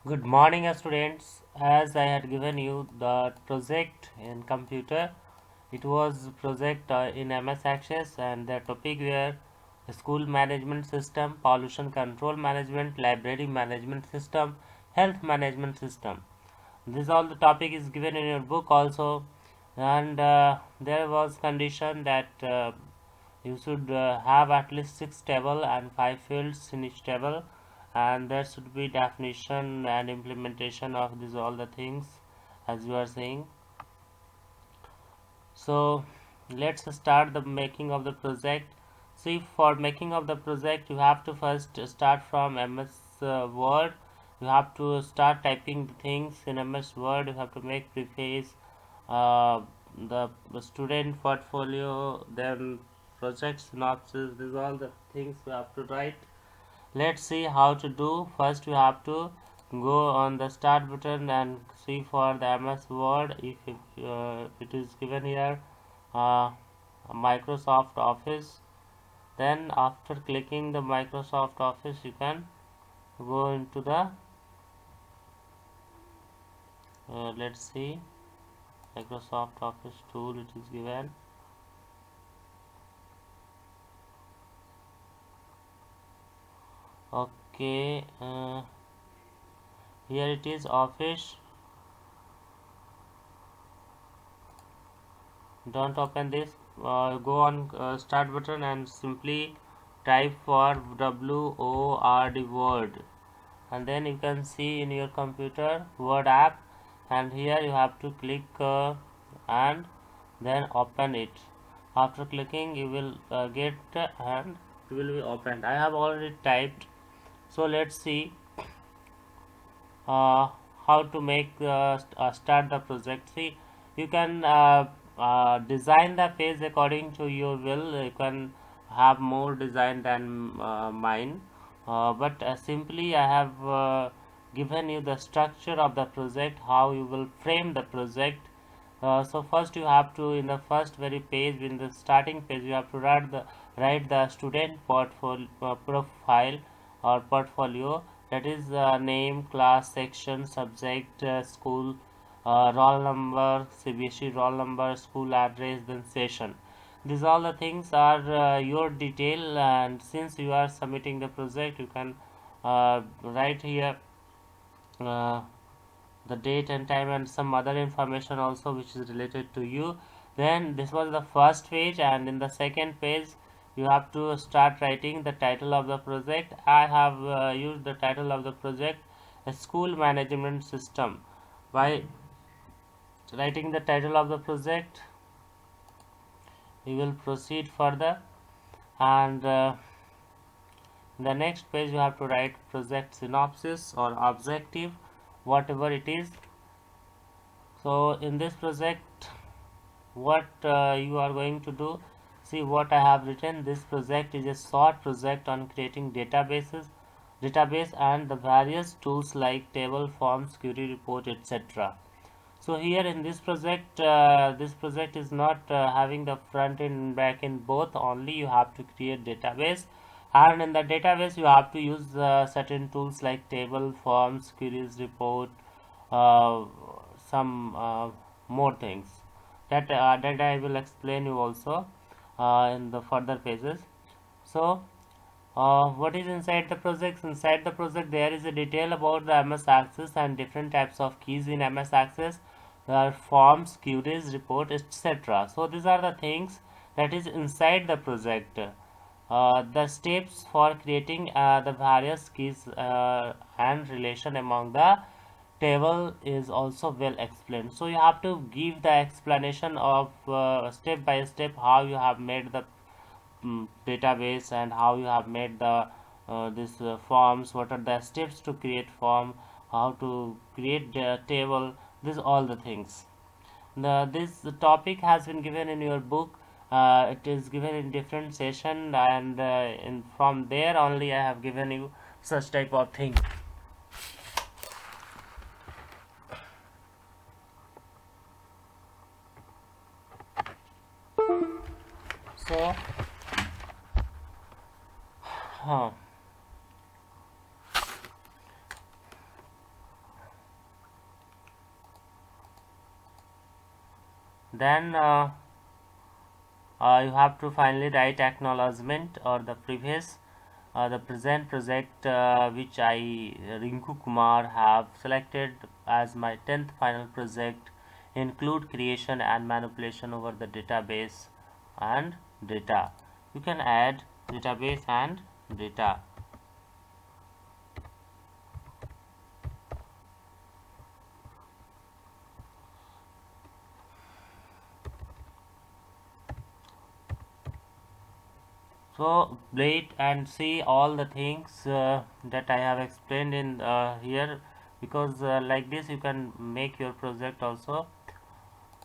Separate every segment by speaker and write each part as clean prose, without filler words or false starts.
Speaker 1: Good morning, students. As I had given you the project in computer, it was project in MS Access, and the topic were school management system, pollution control management, library management system, health management system. This all the topic is given in your book also, and there was condition that you should have at least 6 table and 5 fields in each table, and there should be definition and implementation of these all the things as you are saying. So let's start the making of the project. See, for making of the project you have to first start from MS Word. You have to start typing the things in MS Word. You have to make preface, uh, the student portfolio, then project synopsis. These are all the things you have to write. Let's see how to do. First you have to go on the start button and see for the MS Word. If it is given here, uh, Microsoft Office, then after clicking the Microsoft Office you can go into the let's see, Microsoft Office tool it is given. Okay, here it is Office. Don't open this. Go on start button and simply type for WORD word, and then you can see in your computer Word app, and here you have to click and then open it. After clicking you will get and it will be opened. I have already typed, so let's see uh, how to make start the project. See, you can design the page according to your will. You can have more design than mine, but simply I have given you the structure of the project, how you will frame the project. So first you have to, in the first very page, in the starting page, you have to write the student portfolio profile or portfolio, that is name, class, section, subject, school, roll number, CBSE roll number, school address, then session. These all the things are your detail, and since you are submitting the project you can write here uh, the date and time and some other information also which is related to you. Then this was the first page, and in the second page you have to start writing the title of the project. I have used the title of the project, a school management system. By writing the title of the project we will proceed further, and the next page you have to write project synopsis or objective, whatever it is. So in this project what you are going to do, see what I have written. This project is a short project on creating database and the various tools like table, forms, query, report, etc. So here in this project is not having the front end and back end both. Only you have to create database, and in the database you have to use certain tools like table, forms, queries, report, uh, some more things that I will explain you also in the further pages. So what is inside the project? Inside the project there is a detail about the MS Access and different types of keys in MS Access. There are forms, queries, report, etc. So these are the things that is inside the project. The steps for creating the various keys and relation among the table is also well explained. So you have to give the explanation of step by step how you have made the database, and how you have made the this forms, what are the steps to create form, how to create the table, this all the things. This topic has been given in your book. It is given in different session, and from there only I have given you such type of thing. So huh, Then you have to finally write acknowledgement or the previous the present project which I Rinku Kumar have selected as my 10th final project include creation and manipulation over the database and data. You can add database and data. So wait and see all the things that I have explained in here, because like this you can make your project also.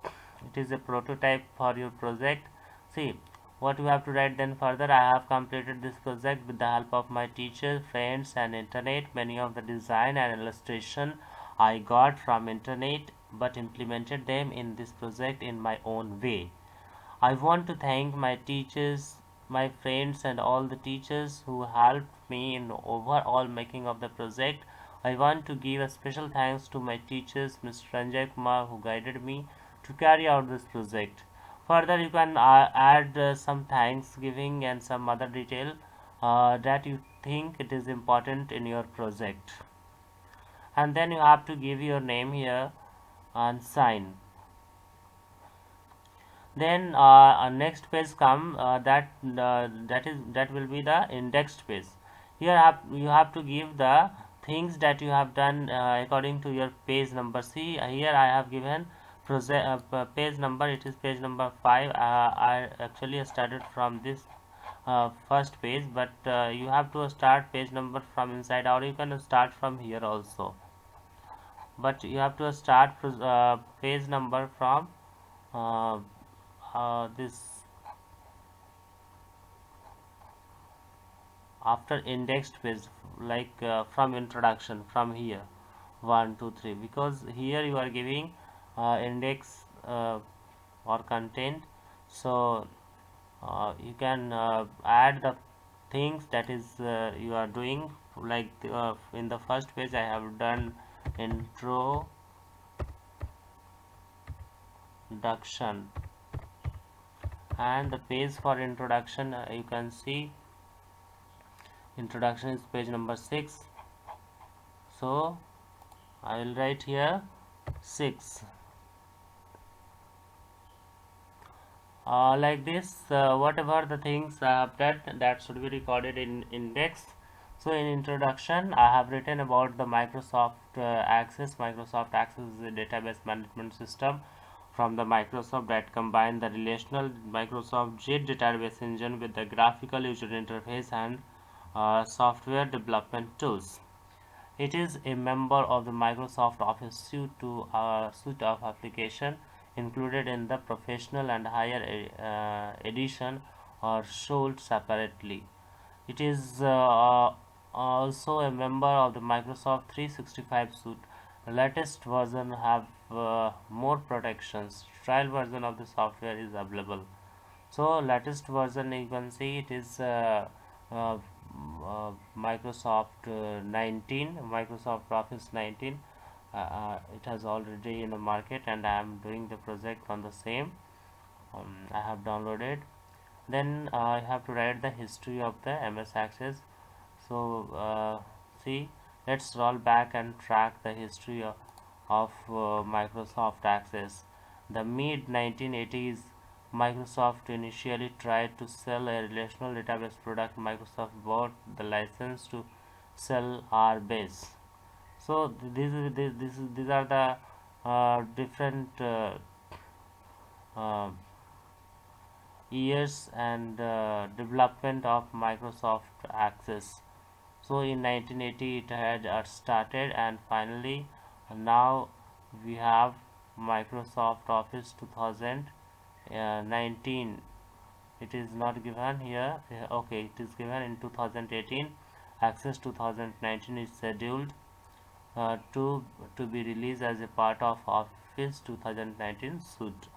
Speaker 1: It is a prototype for your project. See what you have to write then further. I have completed this project with the help of my teachers, friends and internet. Many of the design and illustration I got from internet, but implemented them in this project in my own way. I want to thank my teachers, my friends, and all the teachers who helped me in overall making of the project. I want to give a special thanks to my teachers, Mr. Ranjay Kumar, who guided me to carry out this project. Further, you can add some thanksgiving and some other detail that you think it is important in your project. And then you have to give your name here and sign. Then next page come that will be the indexed page. Here you have to give the things that you have done according to your page number. See here I have given page number, it is page number 5. I actually started from this first page, but you have to start page number from inside, or you can start from here also, but you have to start page number from uh, this after indexed page, like from introduction from here 1 2 3, because here you are giving index or content. So you can add the things that is you are doing, like in the first page I have done introduction, and the page for introduction you can see introduction is page number 6. So I will write here 6. Like this, whatever the things I have done, that should be recorded in index. So in introduction I have written about the Microsoft Access. Microsoft Access is a database management system from the Microsoft that combine the relational Microsoft JIT database engine with the graphical user interface and software development tools. It is a member of the Microsoft Office suite of application included in the professional and higher edition or sold separately. It is also a member of the Microsoft 365 suite. The latest version have more protections. Trial version of the software is available. So latest version you can see it is uh, Microsoft 19, Microsoft Office 19. It has already in the market, and I am doing the project on the same. I have downloaded. Then I have to write the history of the MS Access. So see, let's roll back and track the history of Microsoft Access. The mid 1980s, Microsoft initially tried to sell a relational database product. Microsoft bought the license to sell RBase. So these are the different uh, years and development of Microsoft Access. So in 1980 it had started, and finally now we have Microsoft Office 2019. It is not given here. Okay, it is given in 2018. Access 2019 is scheduled to be released as a part of Office 2019 suite.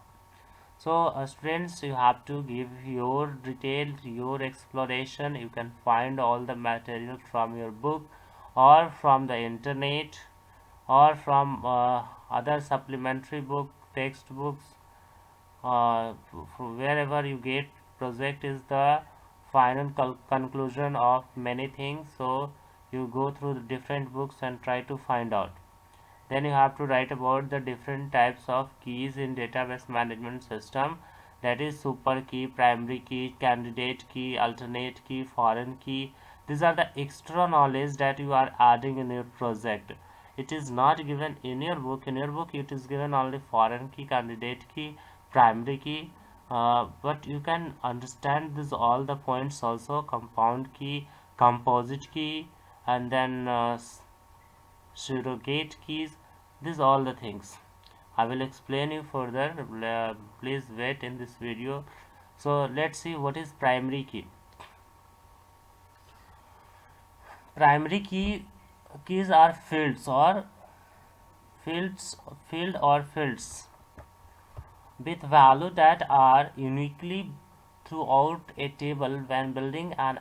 Speaker 1: So students, you have to give your detail, your exploration. You can find all the material from your book or from the internet or from other supplementary book textbooks. wherever you get project is the final conclusion of many things, so you go through the different books and try to find out. Then you have to write about the different types of keys in database management system, that is super key, primary key, candidate key, alternate key, foreign key. These are the extra knowledge that you are adding in your project. It is not given in your book. In your book it is given only foreign key, candidate key, primary key, but you can understand this all the points also: compound key, composite key, and then surrogate keys. These all the things I will explain you further. Please wait in this video. So let's see what is primary key. Primary keys are fields field or fields with value that are uniquely throughout a table when building an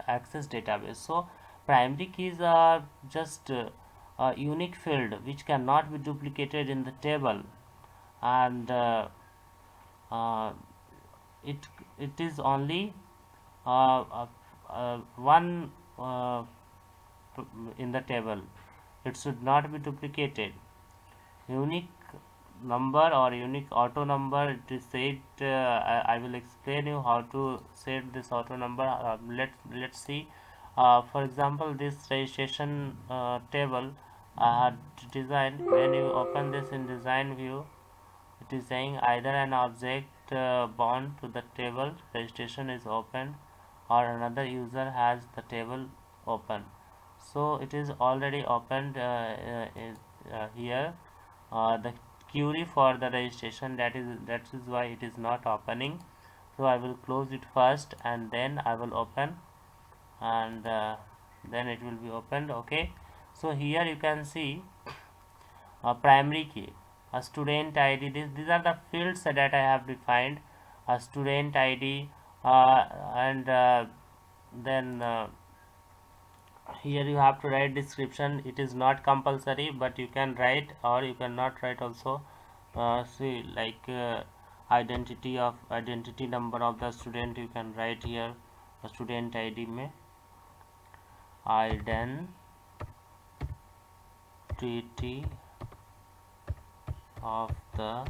Speaker 1: access database. So primary keys are just a unique field which cannot be duplicated in the table, and uh, it it is only one in the table. It should not be duplicated. Unique number or unique auto number, it is said. I will explain you how to set this auto number. Let's see. For example, this registration table I had designed. When you open this in design view, it is saying either an object bound to the table registration is open, or another user has the table open. So it is already opened here. The query for the registration, that is why it is not opening. So I will close it first and then I will open, and then it will be opened. Okay, so here you can see a primary key, a student ID. These are the fields that I have defined: a student ID, and then here you have to write description. It is not compulsory, but you can write or you cannot write also. See, like identity number of the student, you can write here a student ID में identity of the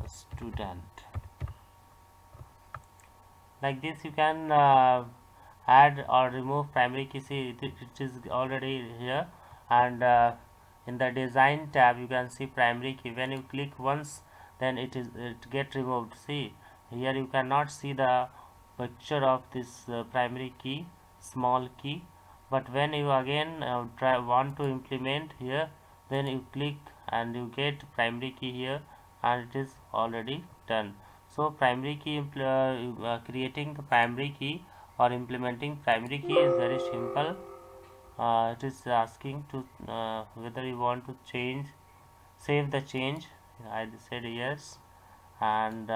Speaker 1: student. Like this you can add or remove primary key. See, it is already here, and in the design tab you can see primary key. When you click once, then it get removed. See, here you cannot see the picture of this primary key, small key, but when you again want to implement here, then you click and you get primary key here, and it is already done. So primary key, creating the primary key or implementing primary key is very simple. It is asking to whether you want to save the change. I said yes, and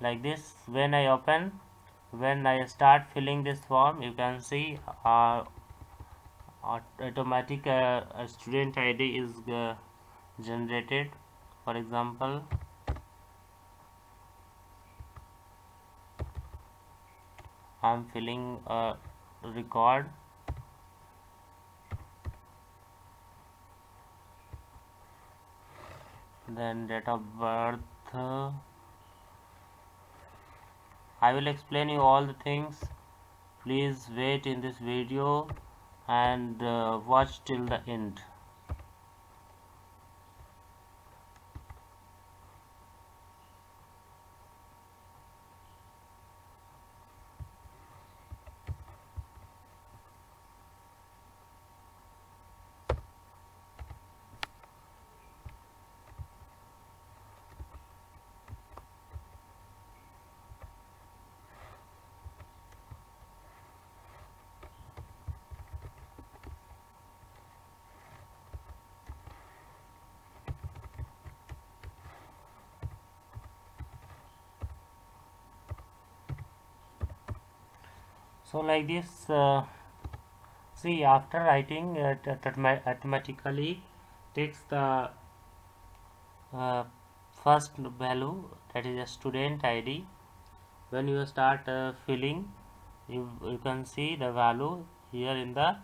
Speaker 1: like this, when I start filling this form, you can see automatic student ID is generated. For example, I am filling a record, then date of birth. I will explain you all the things. Please wait in this video and watch till the end. So like this, see, after writing it automatically takes the uh, first value, that is a student ID. When you start filling, you can see the value here in the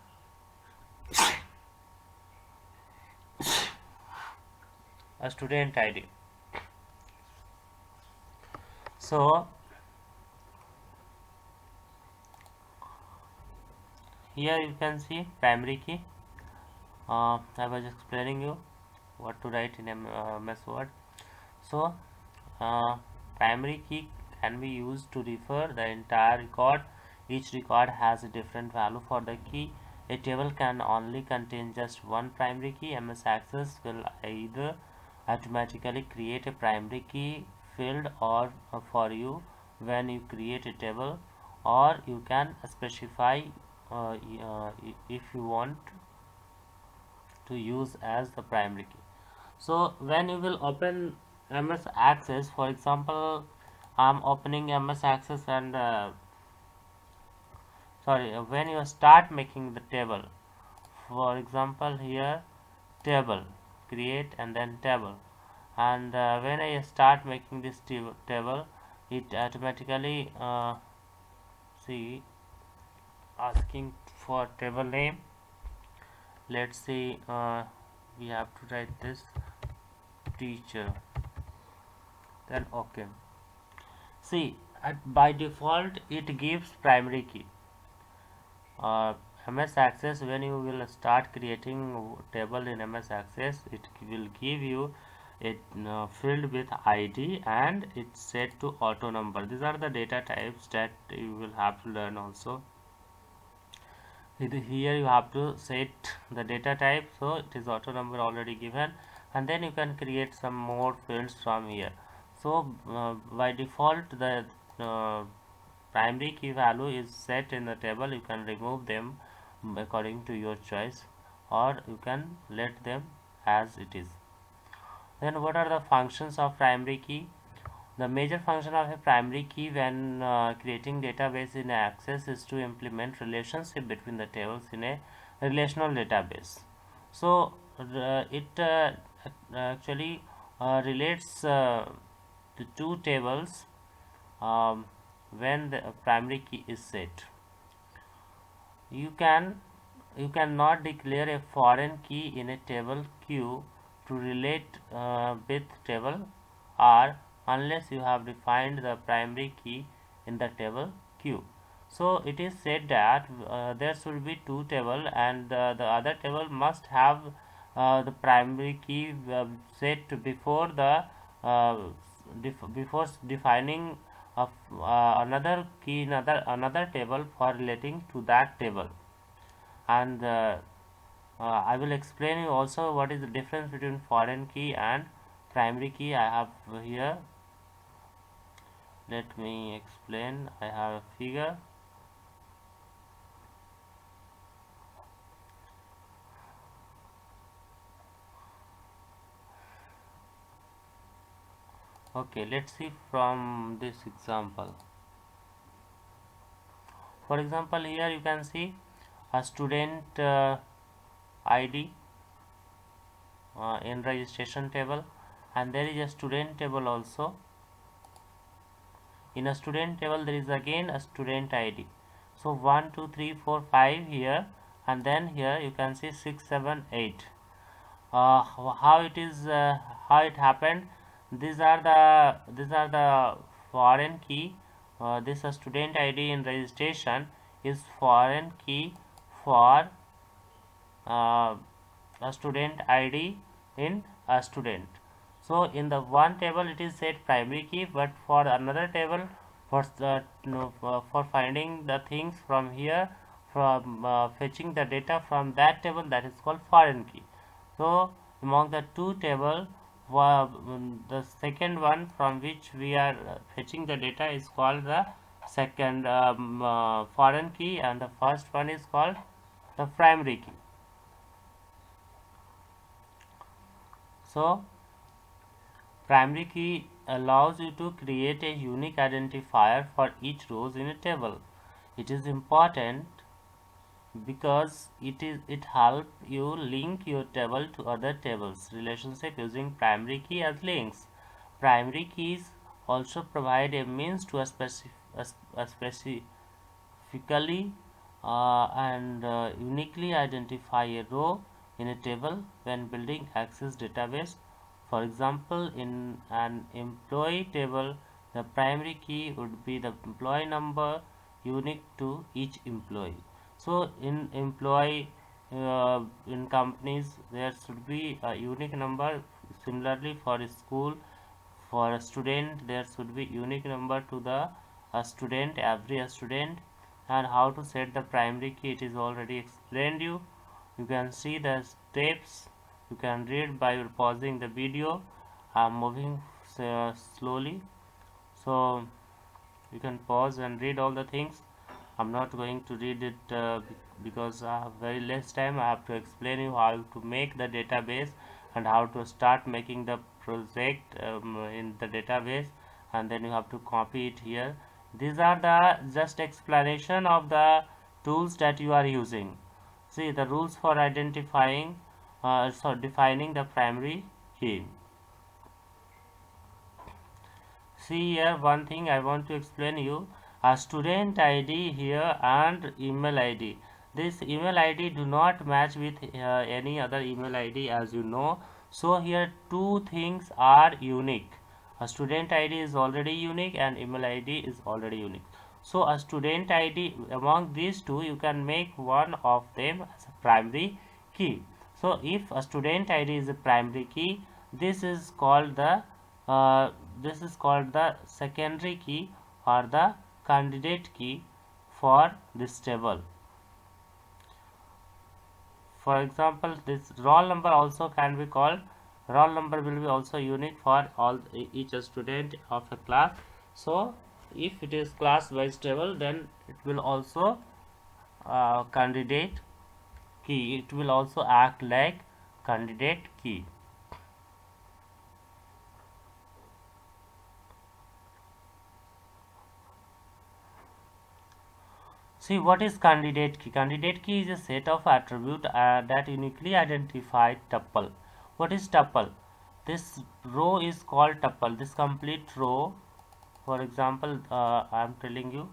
Speaker 1: student ID. So here you can see primary key. I was explaining you what to write in MS Word. So primary key can be used to refer the entire record. Each record has a different value for the key. A table can only contain just one primary key. MS Access will either automatically create a primary key field or for you when you create a table, or you can specify if you want to use as the primary key. So when you will open MS Access, for example, I'm opening MS Access and when you start making the table, for example here table, create and then table, and when I start making this table, it automatically see asking for table name. Let's see, we have to write this teacher, then okay. See, by default it gives primary key. MS Access, when you will start creating table in MS Access, it will give you a field with ID and it's set to auto number. These are the data types that you will have to learn also. Here you have to set the data type, so it is auto number already given, and then you can create some more fields from here. So by default the primary key value is set in the table. You can remove them according to your choice, or you can let them as it is. Then what are the functions of primary key? The major function of a primary key when creating database in Access is to implement relationship between the tables in a relational database. So it actually relates to two tables when the primary key is set. You cannot declare a foreign key in a table Q to relate with table R unless you have defined the primary key in the table Q. So it is said that there should be two tables, and the other table must have the primary key set before the before defining of another key in another table for relating to that table. And I will explain you also what is the difference between foreign key and primary key. I have here, let me explain. I have a figure. Okay, let's see from this example. For example, here you can see a student ID in registration table, and there is a student table also. In a student table there is again a student ID. So 1 2 3 4 5 here, and then here you can see 6 7 8. How it is how it happened? These are the foreign key. This student ID in registration is foreign key for uh, a student ID in a student. So in the one table it is set primary key, but for another table, for finding the things from here, from fetching the data from that table, that is called foreign key. So among the two table, the second one from which we are fetching the data is called the second foreign key, and the first one is called the primary key. So primary key allows you to create a unique identifier for each rows in a table. It is important because it help you link your table to other tables relationship using primary key as links. Primary keys also provide a means to a specifically and uniquely identify a row in a table when building Access database. For example, in an employee table, the primary key would be the employee number unique to each employee. So in employee in companies there should be a unique number. Similarly for a school, for a student there should be unique number to the student, every student. And how to set the primary key, it is already explained you. You can see the steps, you can read by pausing the video. I'm moving slowly, so you can pause and read all the things. I'm not going to read it because I have very less time. I have to explain you how to make the database and how to start making the project in the database, and then you have to copy it here. These are the just explanation of the tools that you are using. See the rules for identifying defining the primary key. See here, one thing I want to explain you, a student ID here and email ID. This email ID do not match with any other email ID, as you know. So here two things are unique. A student ID is already unique and email ID is already unique. So a student ID, among these two you can make one of them as a primary key. So if a student ID is a primary key, this is called the secondary key or the candidate key for this table. For example, this roll number also can be called. Roll number will be also unique for all each student of a class. So if it is class wise table, then it will also candidate key, it will also act like candidate key. See, what is candidate key? Candidate key is a set of attributes that uniquely identify tuple. What is tuple? This row is called tuple. This complete row, for example, I am telling you.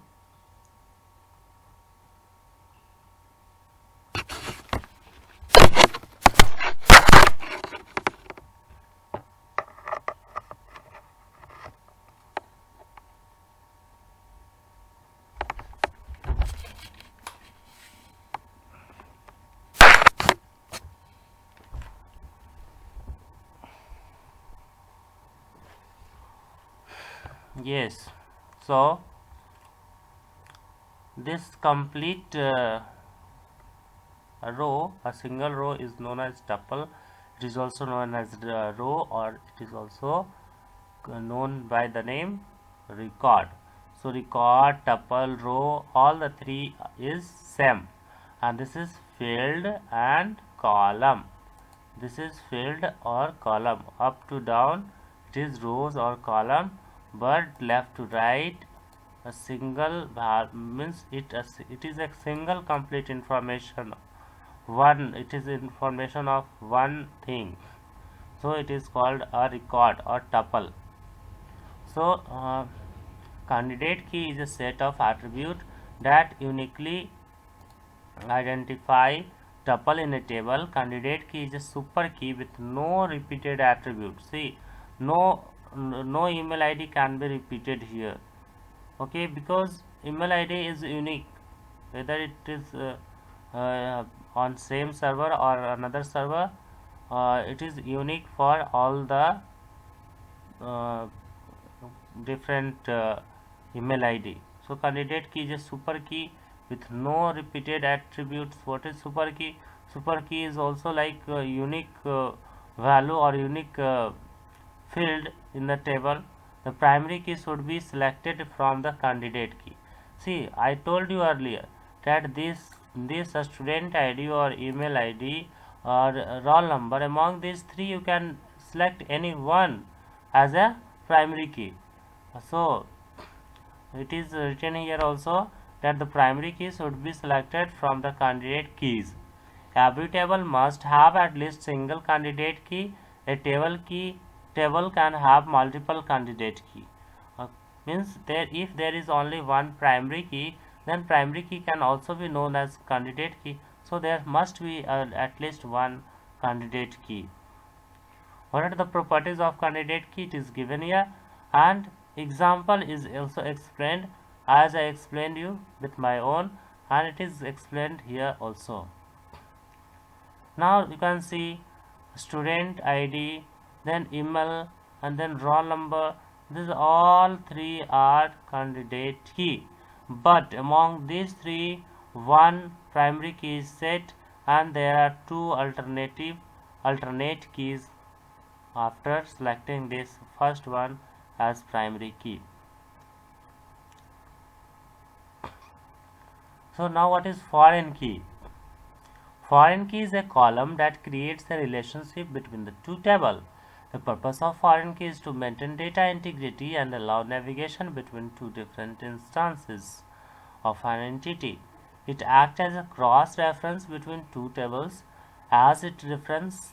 Speaker 1: Yes, so this complete row, a single row, is known as tuple. It is also known as row, or it is also known by the name record. So record, tuple, row, all the three is same. And this is field and column. This is field or column. Up to down it is rows or column, but left to right a single means it is a single complete information. One, it is information of one thing, so it is called a record or tuple. So candidate key is a set of attributes that uniquely identify tuple in a table. Candidate key is a super key with no repeated attributes. See, no email ID can be repeated here. Okay, because email ID is unique, whether it is on same server or another server, it is unique for all the different email ID. So candidate key is a super key with no repeated attributes. What is super key? Super key is also like a unique value or unique field in the table. The primary key should be selected from the candidate key. See, I told you earlier that this student ID or email ID or roll number, among these three you can select any one as a primary key. So it is written here also that the primary key should be selected from the candidate keys. Every table must have at least single candidate key. A table can have multiple candidate key. Means that if there is only one primary key, then primary key can also be known as candidate key. So there must be at least one candidate key. What are the properties of candidate key? It is given here, and example is also explained as I explained you with my own, and it is explained here also. Now you can see student ID, then email, and then roll number. These all three are candidate key, but among these three, one primary key is set, and there are two alternate keys after selecting this first one as primary key. So now what is foreign key? Foreign key is a column that creates a relationship between the two tables. The purpose of foreign key is to maintain data integrity and allow navigation between two different instances of an entity. It acts as a cross-reference between two tables as it references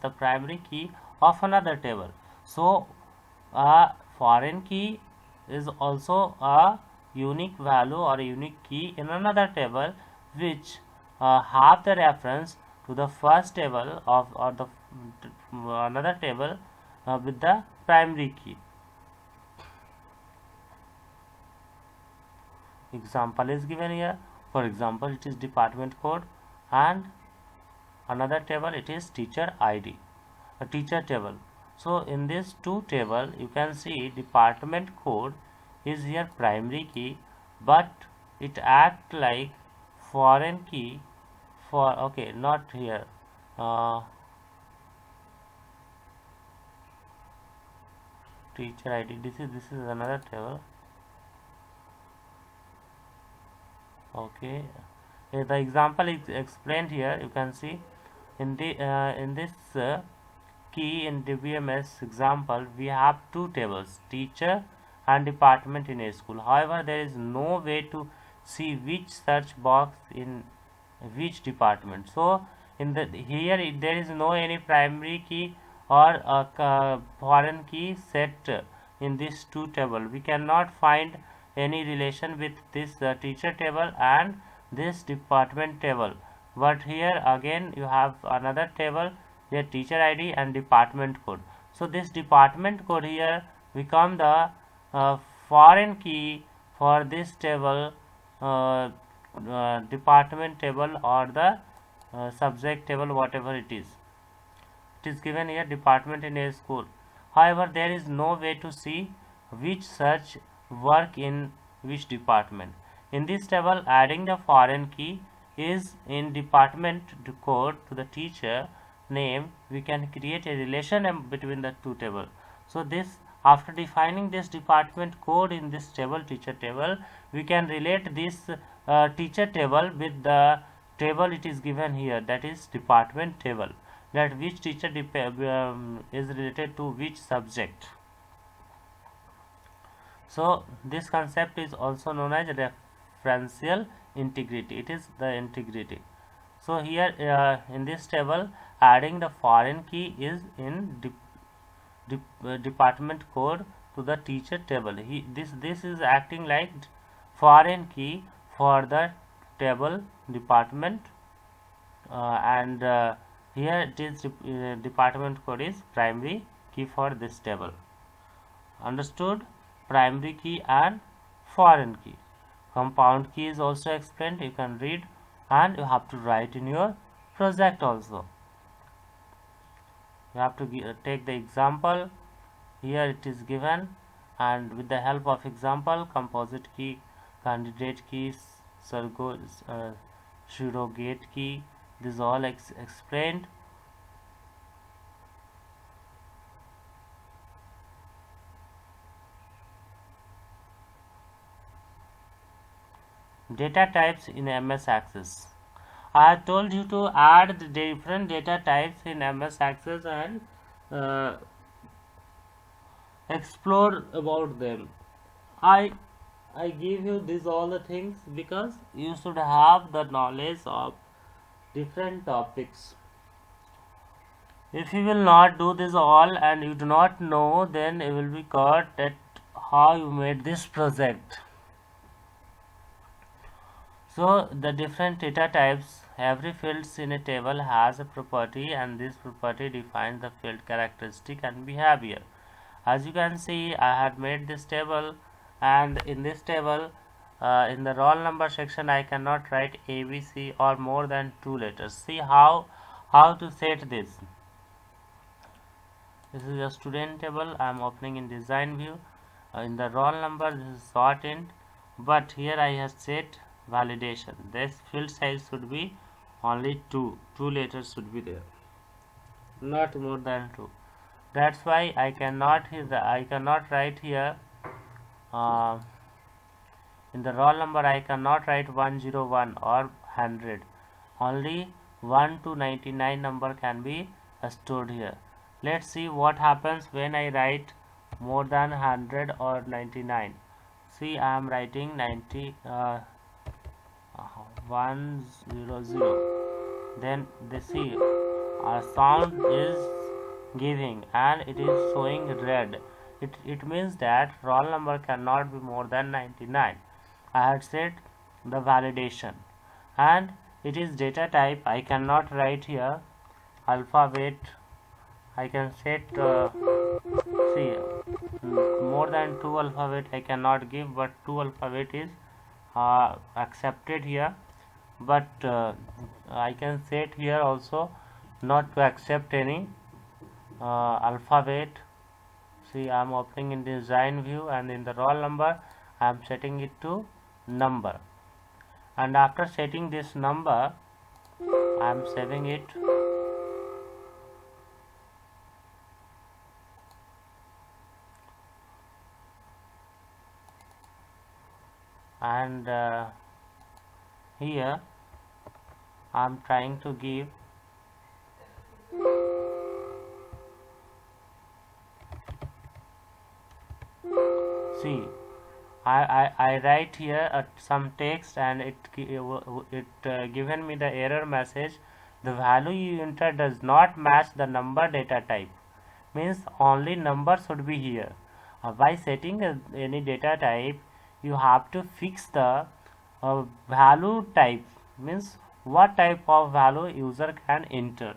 Speaker 1: the primary key of another table. So a foreign key is also a unique value or a unique key in another table which have the reference to the first table of or the another table with the primary key. Example is given here. For example, it is department code, and another table it is teacher ID, a teacher table. So in this two table you can see department code is here primary key, but it act like foreign key for not here teacher ID. This is another table. The example is explained here. You can see in this key in DBMS example we have two tables, teacher and department in a school. However, there is no way to see which search box in which department. So in the here there is no any primary key or a foreign key set in this two table. We cannot find any relation with this teacher table and this department table, but here again you have another table, their teacher ID and department code. So this department code here become the foreign key for this table, department table or the subject table, whatever it is. It is given here department in a school. However, there is no way to see which search work in which department. In this table, adding the foreign key is in department code to the teacher name, we can create a relation between the two tables. So this, after defining this department code in this table, teacher table, we can relate this teacher table with the table it is given here, that is department table, that which teacher is related to which subject. So this concept is also known as referential integrity. It is the integrity. So here in this table, adding the foreign key is in department code to the teacher table. This is acting like foreign key for the table department, and here it is department code is primary key for this table. Understood? Primary key and foreign key. Compound key is also explained. You can read and you have to write in your project also. You have to take the example. Here it is given, and with the help of example, composite key, candidate key, surrogate key, this all explained. Data types in MS Access. I have told you to add the different data types in MS Access and explore about them. I I give you these all the things because you should have the knowledge of different topics. If you will not do this all and you do not know, then you will be caught at how you made this project. So the different data types, every fields in a table has a property, and this property defines the field characteristic and behavior. As you can see, I had made this table, and in this table, in the roll number section, I cannot write ABC or more than 2 letters. See how to set this. This is a student table. I am opening in design view. In the roll number, this is short int, but here I have set validation. This field size should be only 2. 2 letters should be there, not more than 2. That's why I cannot write here. Uh, in the roll number, I cannot write 101 or 100. Only 1 to 99 number can be stored here. Let's see what happens when I write more than 100 or 99. See, I am writing 100. Then they see our sound is giving and it is showing red. It means that roll number cannot be more than 99. I had set the validation, and it is data type. I cannot write here alphabet. I can set see more than 2 alphabet I cannot give, but 2 alphabet is accepted here. But I can set here also not to accept any alphabet. See, I am opening in design view, and in the roll number I am setting it to number, and after setting this number I am saving it. And here I am trying to give see I write here some text, and it given me the error message. The value you enter does not match the number data type. Means only number should be here. By setting any data type, you have to fix the value type. Means what type of value user can enter.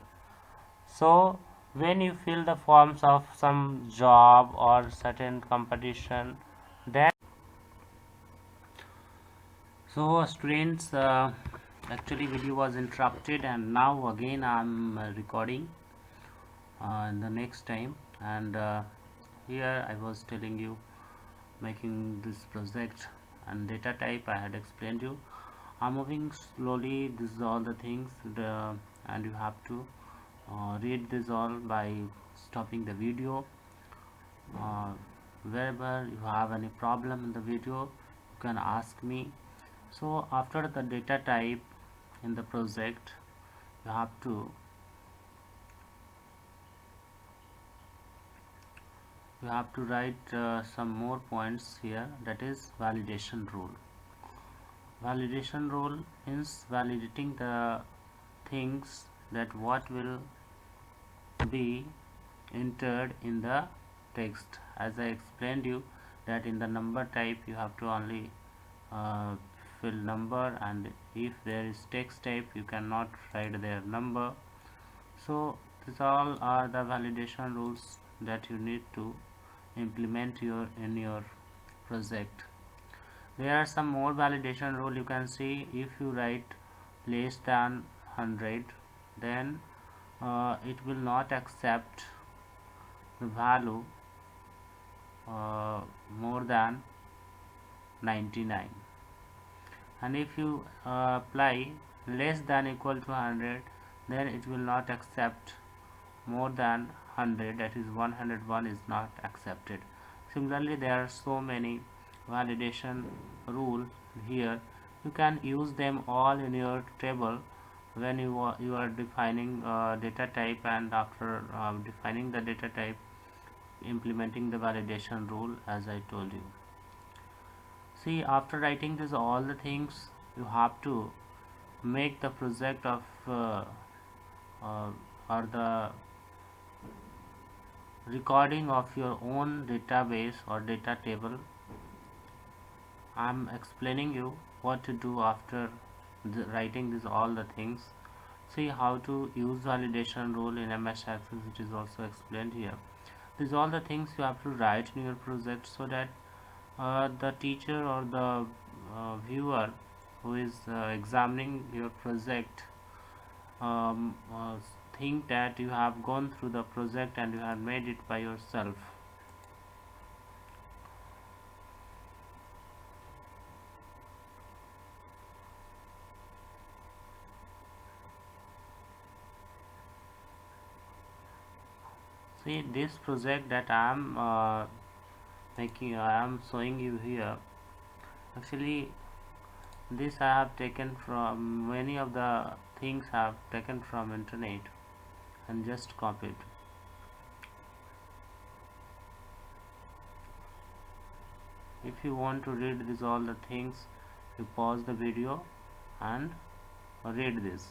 Speaker 1: So when you fill the forms of some job or certain competition, then so students, actually video was interrupted, and now again I'm recording in the next time. And here I was telling you making this project and data type I had explained you. I'm moving slowly. This is all the things, and you have to read this all by stopping the video. Wherever you have any problem in the video, you can ask me. So after the data type in the project, you have to write some more points here. That is validation rule. Validation rule means validating the things that what will be entered in the text. As I explained you that in the number type you have to only fill number, and if there is text type you cannot write their number. So these all are the validation rules that you need to implement in your project. There are some more validation rule. You can see if you write less than 100, then it will not accept the value more than 99, and if you apply less than equal to 100, then it will not accept more than 100, that is 101 is not accepted. Similarly, there are so many validation rule here. You can use them all in your table when you are defining data type, and after defining the data type, implementing the validation rule as I told you. See, after writing this all the things, you have to make the project of uh, or the recording of your own database or data table. I'm explaining you what to do after writing this all the things. See how to use validation rule in MS Access, which is also explained here. These all the things you have to write in your project so that the teacher or the viewer who is examining your project um, uh, think that you have gone through the project and you have made it by yourself. See this project that I am I am showing you here. Actually, this I have taken from many of the things I have taken from internet and just copied. If you want to read this all the things, you pause the video and read this.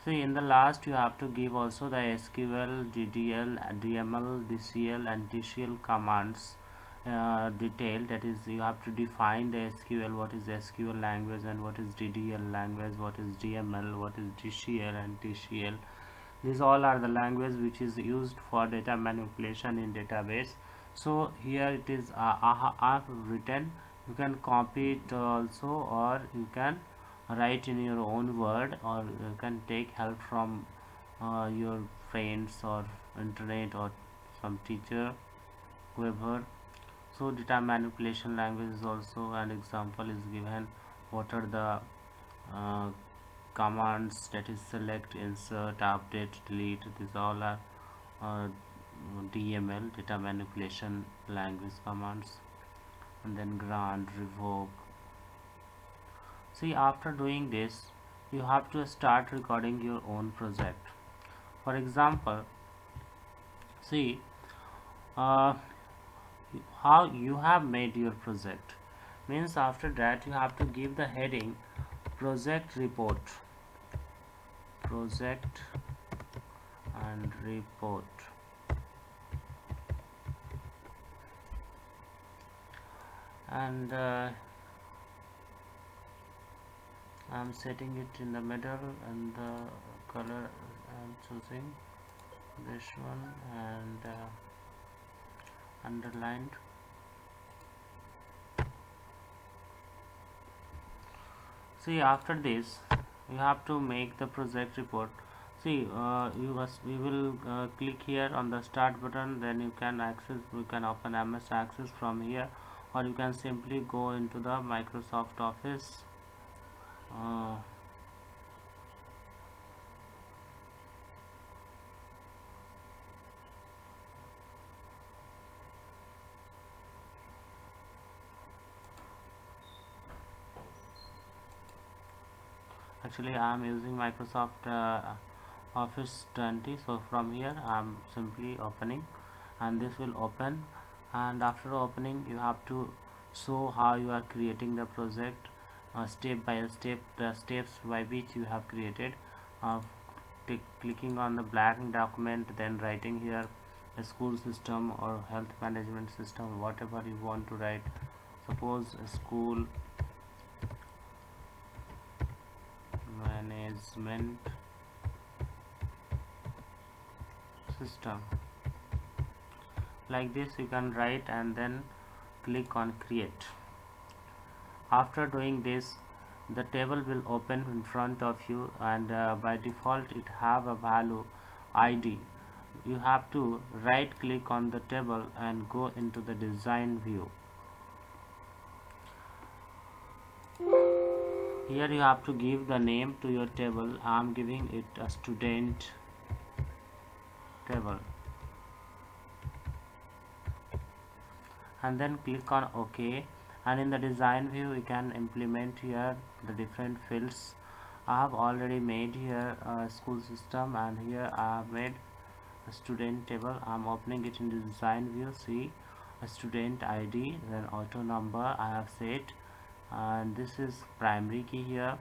Speaker 1: See, in the last you have to give also the SQL, DDL, DML, DCL and TCL commands detail. That is, you have to define the SQL, what is SQL language, and what is DDL language, what is DML, what is DCL and TCL. These all are the language which is used for data manipulation in database. So here it is I have written. You can copy it also, or you can write in your own word, or you can take help from your friends or internet or some teacher, whoever. So data manipulation language is also an example is given. What are the uh, commands, that is select, insert, update, delete. These all are uh, DML, data manipulation language commands. And then grant, revoke. See, after doing this, you have to start recording your own project. For example, see how you have made your project. Means after that you have to give the heading project report. Project and report. And I'm setting it in the middle, and the color I'm choosing this one, and underlined. See, after this you have to make the project report. See, we will click here on the start button, then you can open MS Access from here, or you can simply go into the Microsoft Office. uh, Actually I am using Microsoft Office 20, so from here I am simply opening, and this will open. And after opening, you have to show how you are creating the project, step by step, the steps by which you have created. uh, Clicking on the blank document, then writing here a school system or health management system, whatever you want to write. Suppose a school management system, like this you can write, and then click on create. After doing this, the table will open in front of you, and by default it have a value ID. You have to right click on the table and go into the design view. Here you have to give the name to your table. I am giving it a student table, and then click on OK. And in the design view you can implement here the different fields. I have already made here a school system, and here I have made student table. I'm opening it in the design view. See, a student ID, then auto number I have set, and this is primary key here.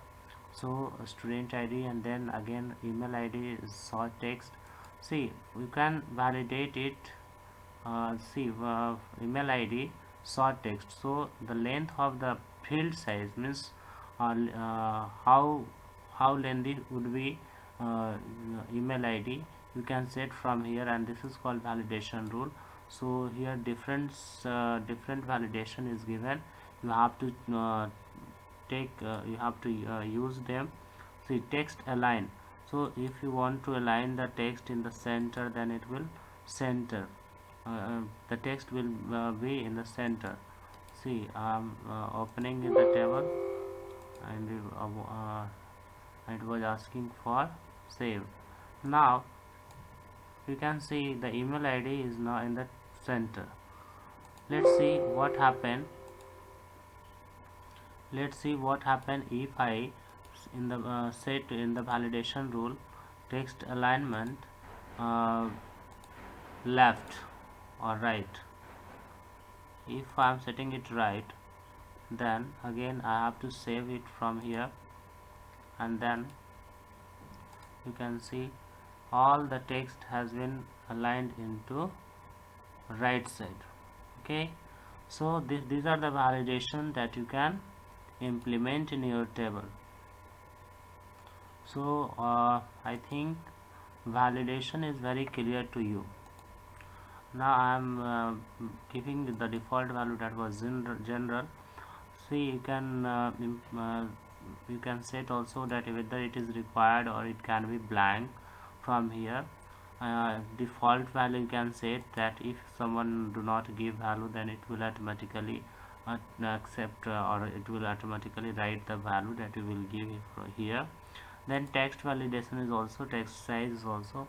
Speaker 1: So student ID, and then again email ID is short text. See, we can validate it. See, email ID short text. So the length of the field size means how lengthy would be email ID, you can set from here, and this is called validation rule. So here different validation is given. You have to use them. See, text align. So if you want to align the text in the center, then it will center. The text will be in the center. See, I'm opening the table, and it was asking for save. Now you can see the email ID is now in the center. Let's see what happened. If I in the set in the validation rule text alignment left or right. If I am setting it right, then again I have to save it from here, and then you can see all the text has been aligned into right side. Okay, so these are the validation that you can implement in your table. So I think validation is very clear to you. Now I am giving the default value that was general. See, you can set also that whether it is required or it can be blank from here. Default value you can set that if someone do not give value, then it will automatically accept or it will automatically write the value that you will give here. Then text validation is also, text size is also.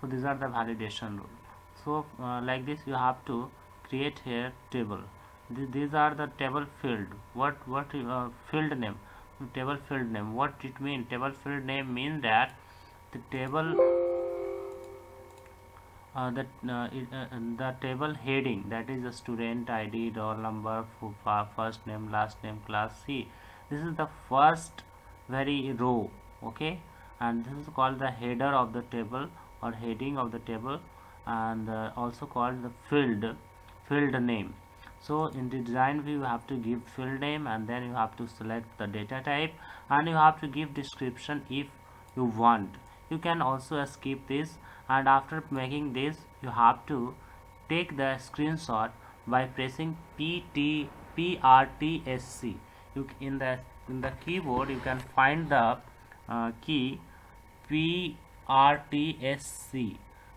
Speaker 1: So these are the validation rules. So like this you have to create here table. These are the table field. What field name? Table field name. What it mean? Table field name mean that the table the table heading, that is the student ID, roll number, first name, last name, class. See, this is the first very row. Okay, and this is called the header of the table or heading of the table, and also called the field name. So in the design view you have to give field name, and then you have to select the data type, and you have to give description if you want. You can also skip this, and after making this you have to take the screenshot by pressing PRTSC. In the keyboard you can find the key PRTSC.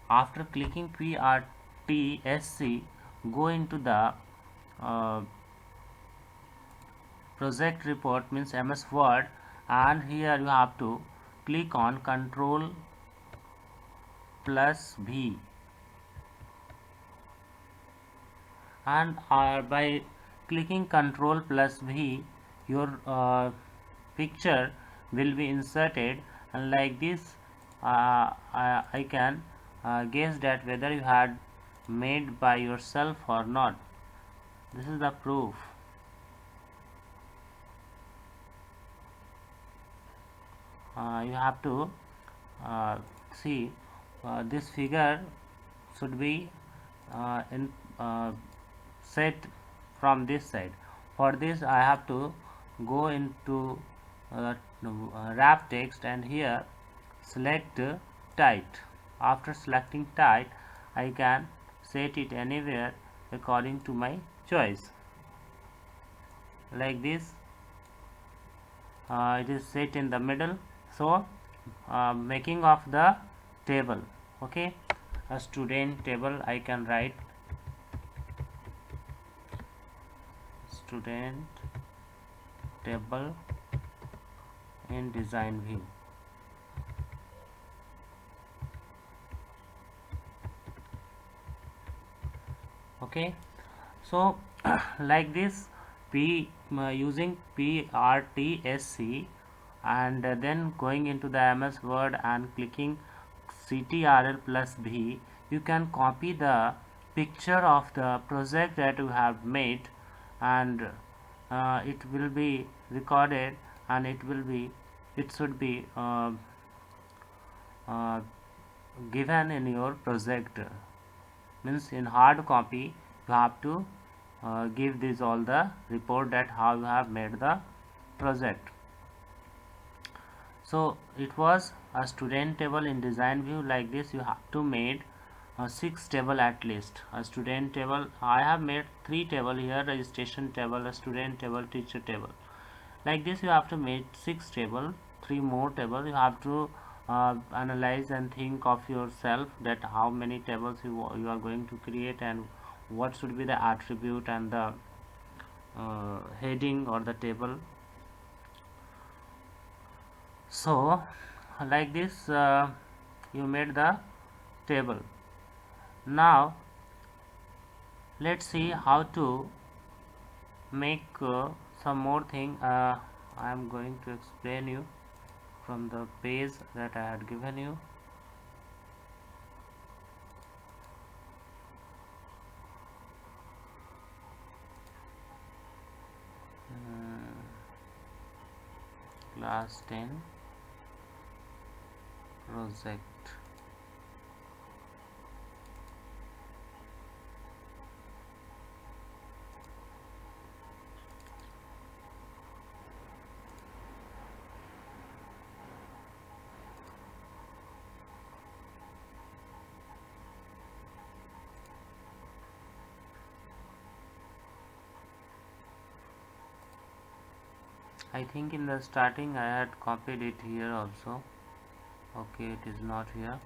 Speaker 1: After clicking PRTSC, go into the project report, means MS Word, and here you have to click on Control plus V, and by clicking Control plus V, your picture will be inserted, and like this I can guess that whether you had made by yourself or not. This is the proof. You have to see this figure should be set from this side. For this I have to go into wrap text, and here select tight. After selecting tight, I can set it anywhere according to my choice. Like this, it is set in the middle. So making of the table. Okay, a student table I can write student table in design view. Okay, so like this using PRTSC, and then going into the MS Word and clicking CTRL plus V, you can copy the picture of the project that you have made, and it will be recorded, and it should be uh, given in your project. Means in hard copy you have to give this all the report that how you have made the project. So it was a student table in design view. Like this you have to made 6 table at least. A student table, I have made 3 table here: registration table, a student table, teacher table. Like this you have to make 6 table, 3 more table. You have to analyze and think of yourself that how many tables you are going to create, and what should be the attribute and the heading or the table. So like this you made the table. Now let's see how to make some more thing. I am going to explain you from the page that I had given you. Class 10 project. I think in the starting I had copied it here also. Okay, it is not here.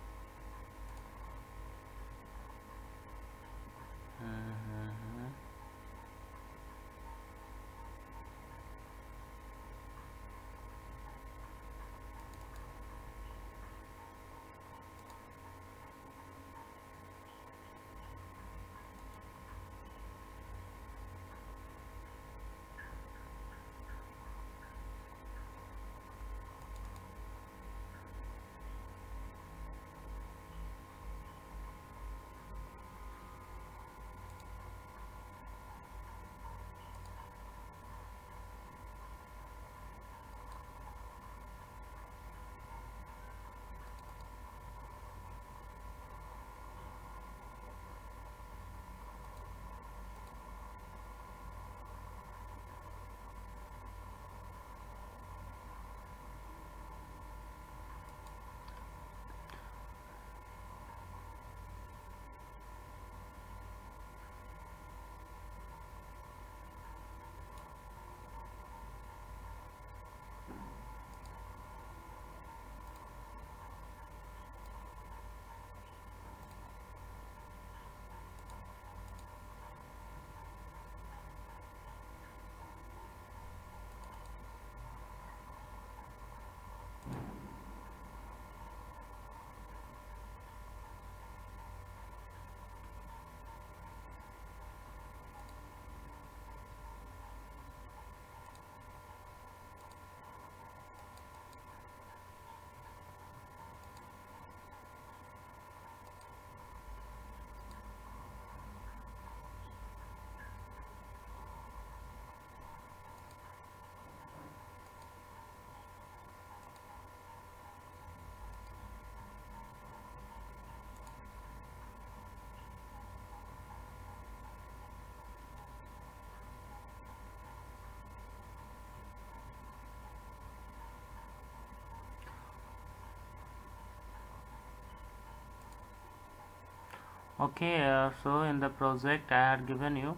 Speaker 1: Okay, so in the project I had given you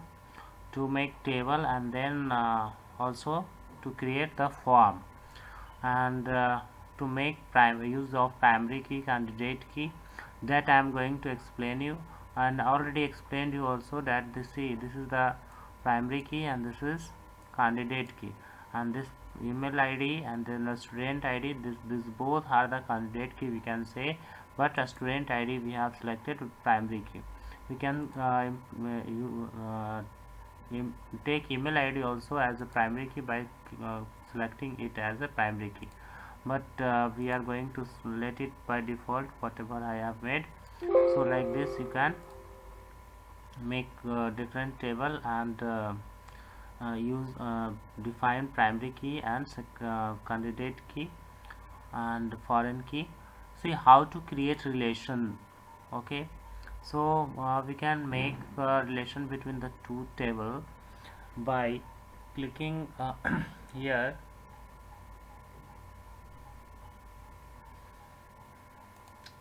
Speaker 1: to make table, and then also to create the form, and to make use of primary key, candidate key, that I am going to explain you. And already explained you also that this is the primary key and this is candidate key, and this email ID and then the student ID, this both are the candidate key we can say, but a student ID we have selected primary key. We can take email ID also as a primary key by selecting it as a primary key, but we are going to let it by default whatever I have made. So like this you can make different table and use define primary key and candidate key and foreign key. See how to create relation. Okay, so we can make a relation between the two table by clicking here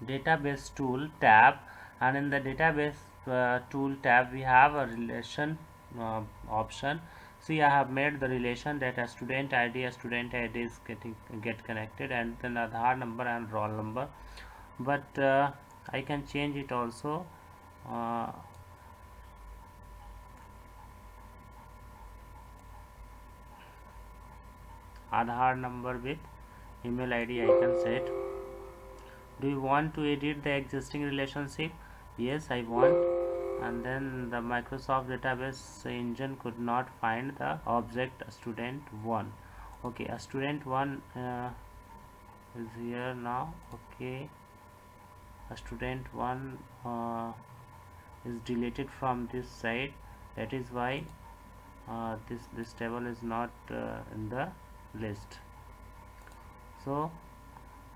Speaker 1: database tool tab, and in the database tool tab we have a relation option. See, I have made the relation that a student ID is get connected, and then Aadhaar number and roll number, but I can change it also. uh, Aadhaar number with email ID I can set. Do you want to edit the existing relationship? Yes, I want. And then the Microsoft database engine could not find the object student1. Okay, a student1 is here now. Okay, a student1 is deleted from this site. That is why this table is not in the list. So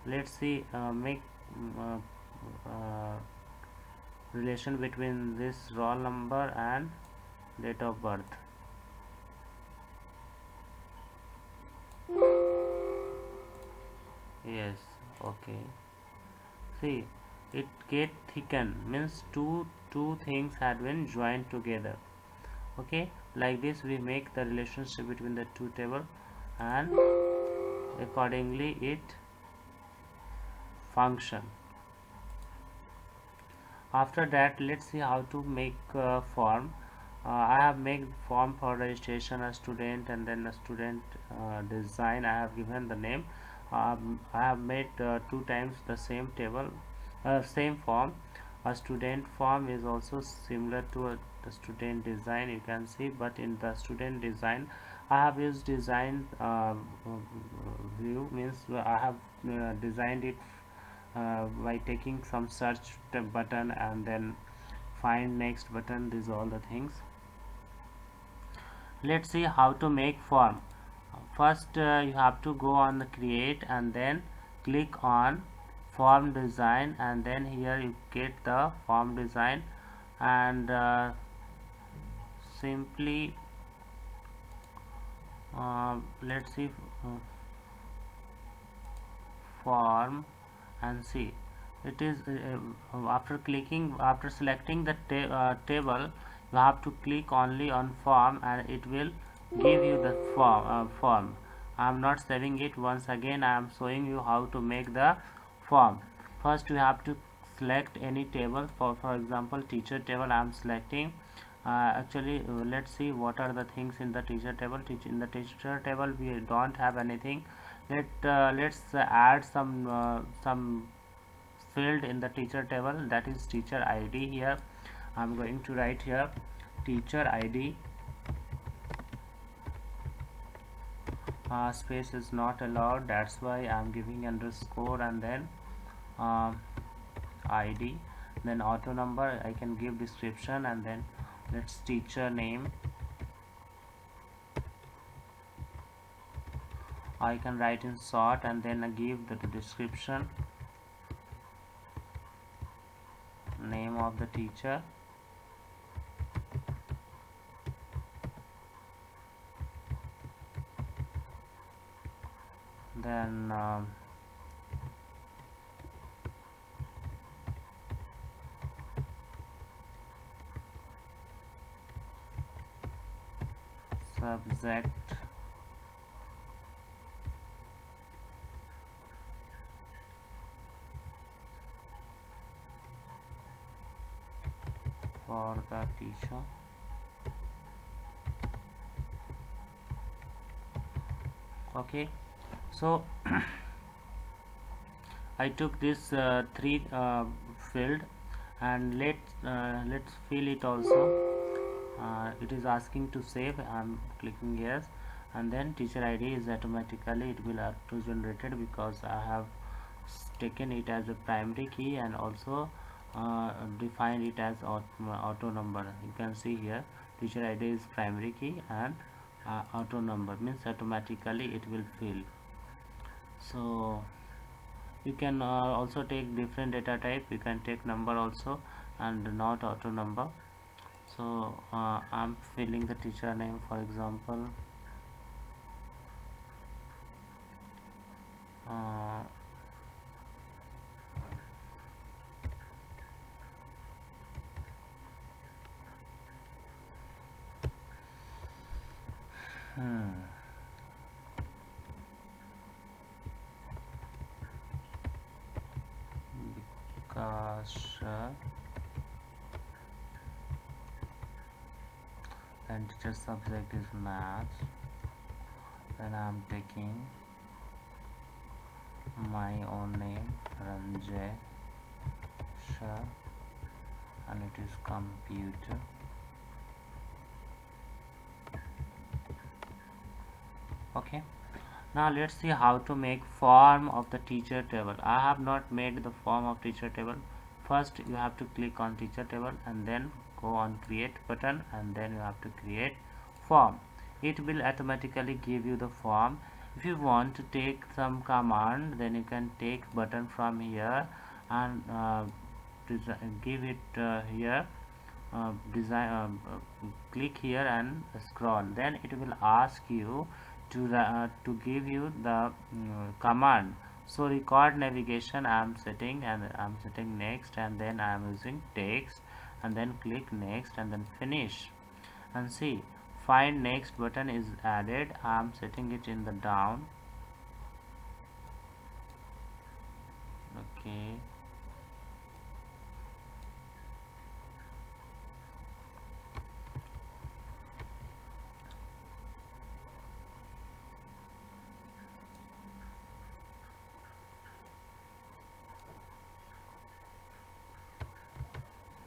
Speaker 1: let's see, make uh, relation between this roll number and date of birth. Yes, okay. See, it get thicken means two things had been joined together. Okay, like this we make the relationship between the two table, and accordingly it function. After that, let's see how to make form. I have made form for registration a student, and then a student design. I have given the name. I have made two times the same table, same form. A student form is also similar to the student design, you can see, but in the student design I have used design view, means I have designed it by taking some search button and then find next button. These all the things. Let's see how to make form. First you have to go on the create and then click on form design, and then here you get the form design, and simply let's see form, and see it is after selecting the table, you have to click only on form and it will give you the form. I am not saving it. Once again I am showing you how to make the form. First you have to select any table. For example, teacher table I am selecting. Actually let's see what are the things in the teacher table. In the teacher table we don't have anything. Let's add some field in the teacher table, that is teacher ID. Here I'm going to write here teacher ID. Space is not allowed, that's why I'm giving underscore and then ID, then auto number. I can give description, and then let's teacher name. I can write in short and then give the description, name of the teacher, then subject, for the teacher. Okay, so I took this three field, and let's fill it also. It is asking to save. I'm clicking yes, and then teacher ID is automatically it will auto generated because I have taken it as a primary key, and also define it as auto number. You can see here teacher id is primary key, and auto number means automatically it will fill. So you can also take different data type. You can take number also and not auto number. So I'm filling the teacher name, for example, uh, hmm, Vikas, and teacher subject is maths. Then I'm taking my own name, Ranjay Shah, and it is computer. Okay, now let's see how to make form of the teacher table. I have not made the form of teacher table. First you have to click on teacher table and then go on create button, and then you have to create form. It will automatically give you the form. If you want to take some command, then you can take button from here and give it here, click here and scroll. Then it will ask you to give you the command. So record navigation I am setting, and I am setting next, and then I am using text, and then click next and then finish. And see, find next button is added. I am setting it in the down. Okay,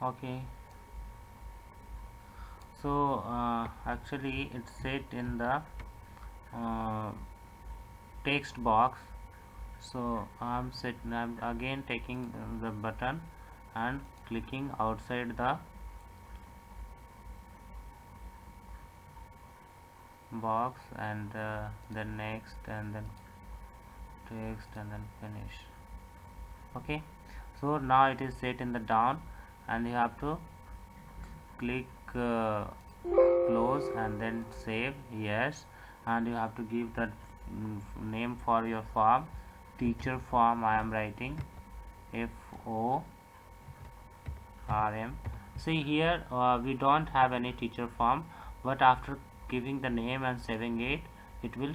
Speaker 1: okay. So actually it's set in the uh, text box. So I'm again taking the button and clicking outside the box, and then next, and then text, and then finish. Okay, so now it is set in the down, and you have to click close and then save. Yes, and you have to give the name for your form. Teacher form I am writing, FORM. See here, we don't have any teacher form, but after giving the name and saving it, it will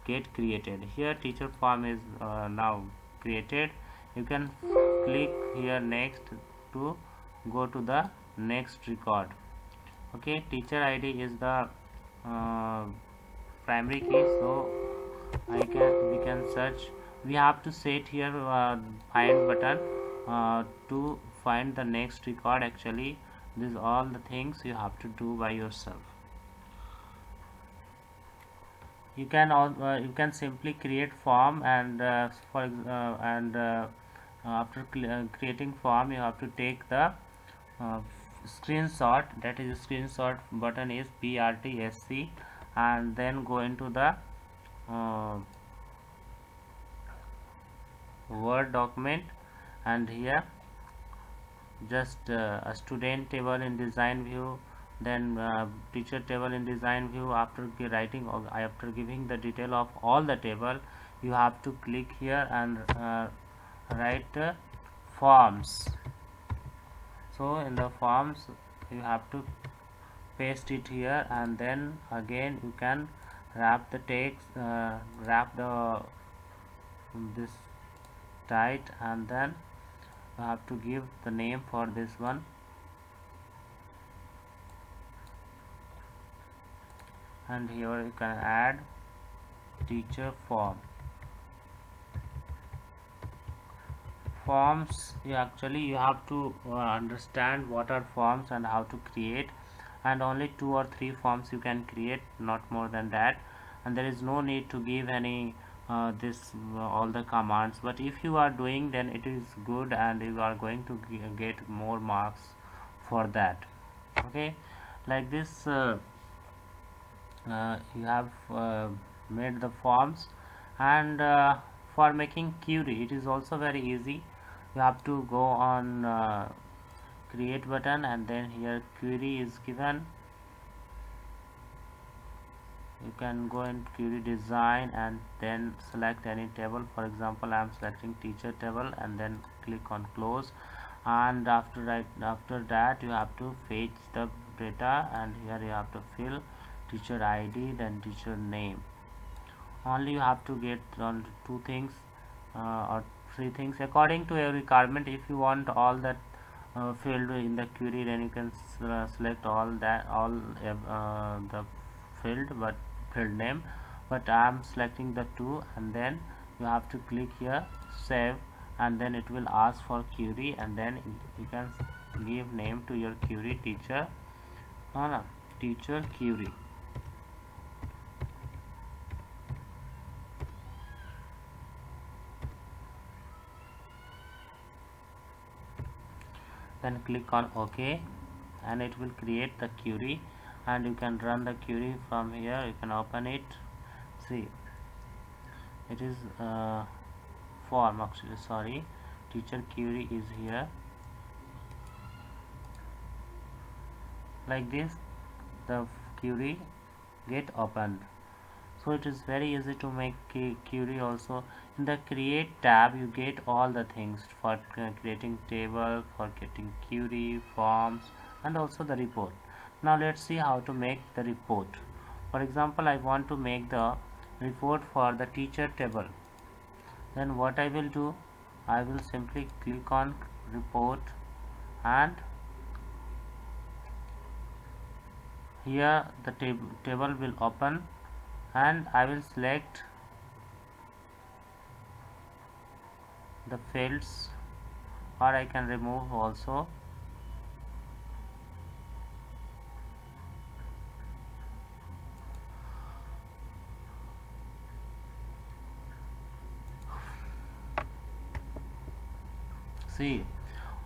Speaker 1: get created. Here teacher form is now created. You can click here next to go to the next record. Okay, teacher id is the uh, primary key, so we can search. We have to set here find button to find the next record. Actually these all the things you have to do by yourself. You can simply create form, and after creating form, you have to take the uh, screenshot. That is screenshot button is PRTSC, and then go into the uh, Word document, and here just a student table in design view, then teacher table in design view. After writing or after giving the detail of all the table, you have to click here and write forms. So in the forms you have to paste it here, and then again you can wrap the text, wrap the this tight, and then you have to give the name for this one, and here you can add teacher form. Forms, you have to understand what are forms and how to create, and only 2 or 3 forms you can create, not more than that, and there is no need to give any this all the commands, but if you are doing, then it is good and you are going to get more marks for that. Okay, like this you have made the forms. And for making query, it is also very easy. You have to go on create button, and then here query is given. You can go in query design and then select any table. For example, I am selecting teacher table, and then click on close. And after that you have to fetch the data, and here you have to fill teacher ID, then teacher name. Only you have to get on two things or three things according to your requirement. If you want all that field in the query, then you can select all the field, but field name. But I am selecting the two, and then you have to click here save, and then it will ask for query, and then you can give name to your query teacher teacher query. Then click on OK, and it will create the query, and you can run the query from here. You can open it. See, it is form, actually, sorry, teacher query is here. Like this the query get opened. So it is very easy to make query. Also in the create tab you get all the things for creating table, for getting query, forms, and also the report. Now let's see how to make the report. For example, I want to make the report for the teacher table. Then what I will do, I will simply click on report, and here the table will open, and I will select the fields, or I can remove also. See,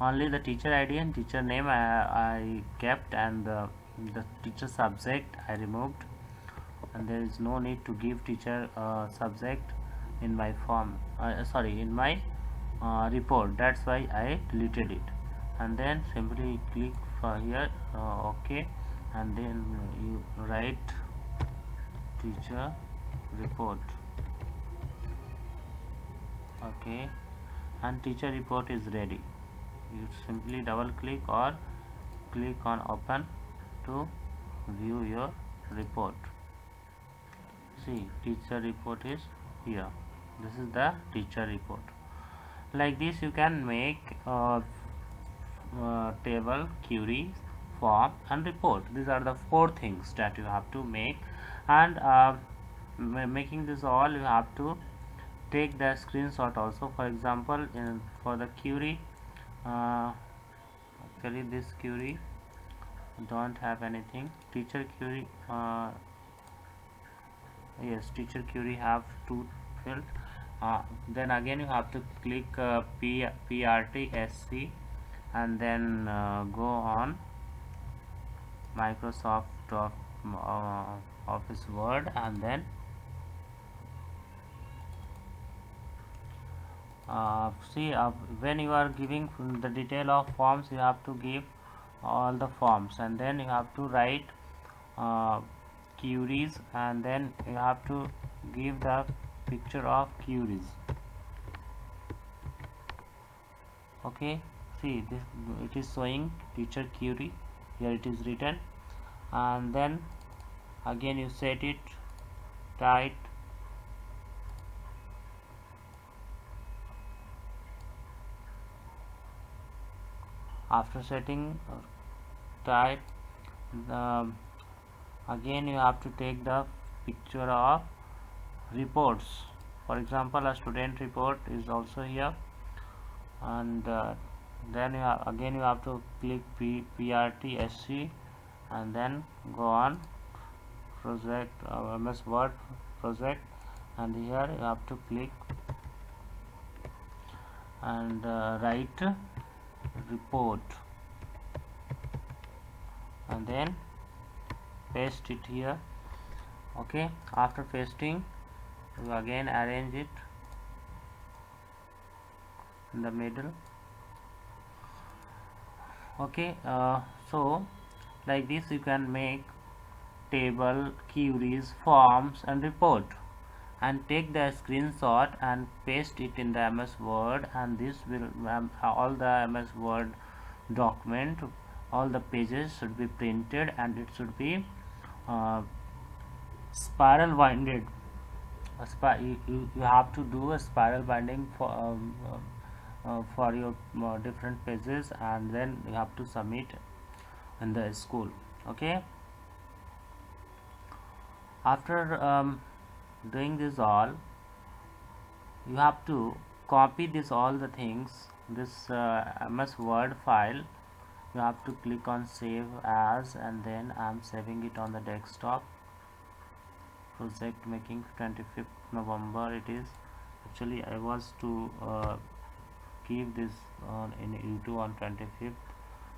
Speaker 1: only the teacher ID and teacher name I kept, and the teacher subject I removed, and there is no need to give teacher subject in my form, in my report. That's why I deleted it. And then simply click for here OK, and then you write teacher report. Okay, and teacher report is ready. You simply double click or click on open to view your report. See, teacher report is here. This is the teacher report. Like this you can make table, query, form, and report. These are the four things that you have to make. And making this all, you have to take the screenshot also. For example, for the query, actually this query don't have anything. Teacher query, yes, teacher query have two field. Then again you have to click PRTSC, and then go on Microsoft Office Word, and then see, when you are giving the detail of forms, you have to give all the forms, and then you have to write queries, and then you have to give the picture of queries. Okay, see, this it is showing teacher query. Here it is written, and then again you set it tight. After setting type, again you have to take the picture of reports. For example, a student report is also here, and then again you have to click PRTSC, and then go on project MS Word project, and here you have to click and write report and then paste it here. Okay, after pasting you again arrange it in the middle. Okay, so like this you can make table, queries, forms and report, and take the screenshot and paste it in the MS Word, and this will all the MS Word document, all the pages should be printed and it should be uh, spiral binded. You have to do a spiral binding for your different pages, and then you have to submit in the school. Okay, after doing this all, you have to copy this all the things, this MS Word file. You have to click on save as, and then I'm saving it on the desktop. Project making 25th November it is. Actually I was to keep this on in YouTube on 25th,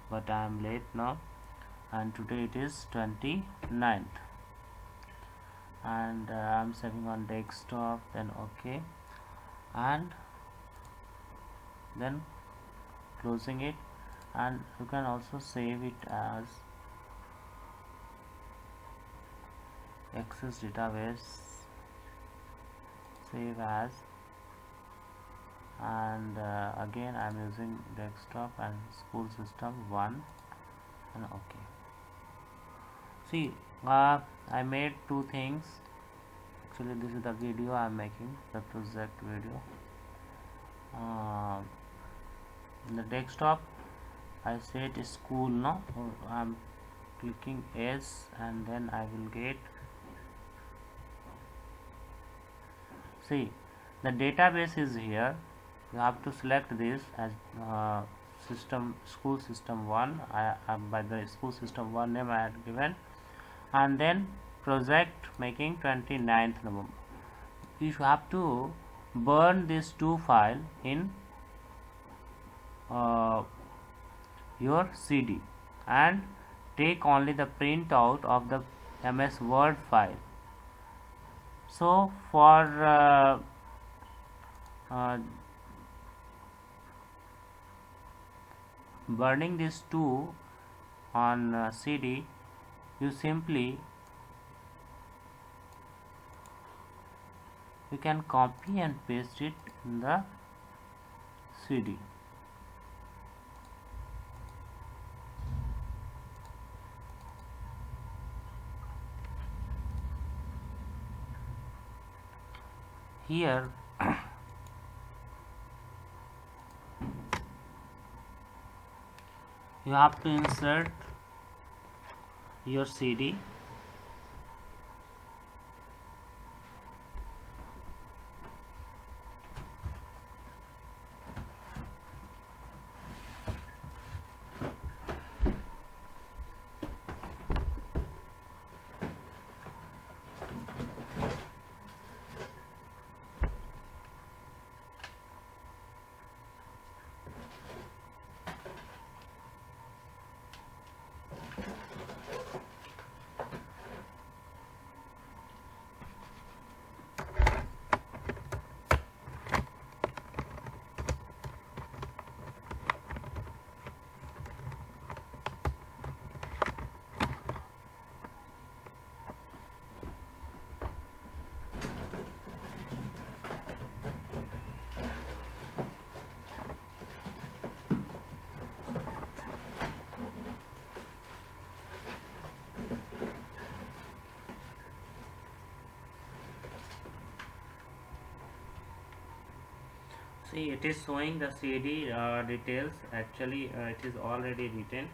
Speaker 1: but I am late now, and today it is 29th, and I'm saving on desktop, then okay, and then closing it. And you can also save it as Access database, save as, and again I'm using desktop and school system 1, and okay. See, I made two things. Actually this is the video I'm making, the project video. In the desktop I set school, no, I'm clicking S, and then I will get, see, the database is here. You have to select this as system, school system 1. By the school system 1 name I had given, and then project making 29th November. You have to burn these two files in your CD and take only the printout of the MS Word file. So for burning these two on CD, you can copy and paste it in the CD. Here you have to insert your CD. See, it is showing the CD details. Actually it is already written.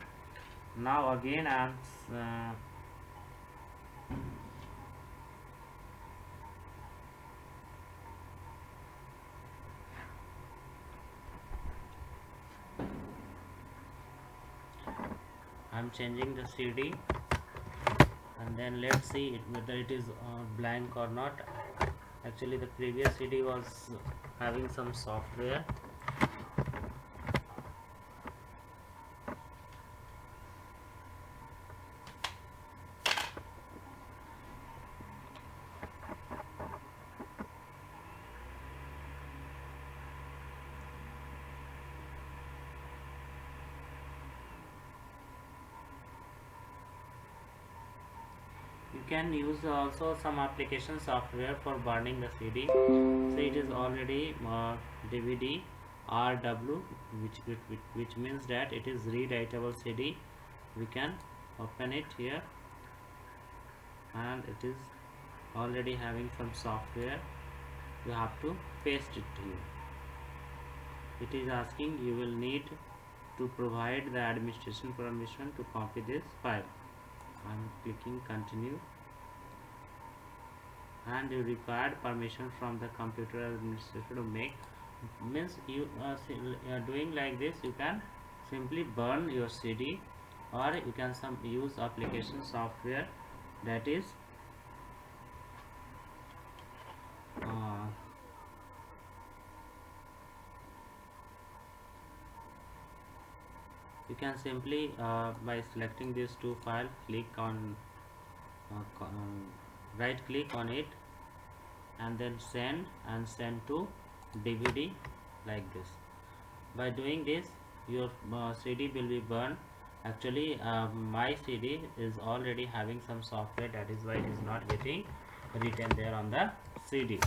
Speaker 1: Now again I'm changing the CD, and then let's see whether it is blank or not. Actually the previous CD was having some software. You can use also some application software for burning the CD. So it is already DVD RW, which means that it is read-writable CD. We can open it here, and it is already having some software. You have to paste it here. It is asking you will need to provide the administration permission to copy this file. I am clicking continue, and you required permission from the computer administrator to make, means you doing like this. You can simply burn your CD, or you can use application software, that is you can simply by selecting these two files, click on right click on it, and then send to DVD like this. By doing this, your CD will be burned. Actually my CD is already having some software, that is why it is not getting written there on the CD.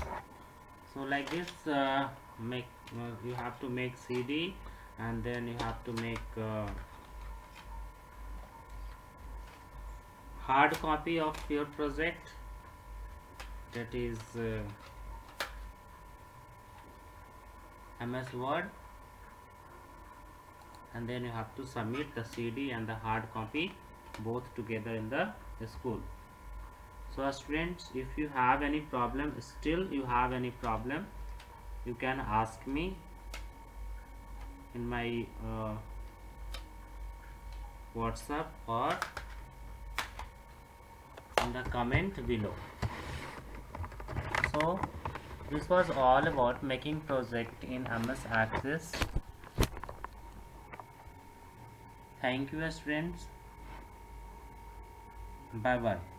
Speaker 1: So like this you have to make CD, and then you have to make hard copy of your project, that is MS Word, and then you have to submit the CD and the hard copy both together in the school. So students, if you have any problem, you can ask me in my WhatsApp or in the comment below. So this was all about making project in MS Access. Thank you students. Bye bye.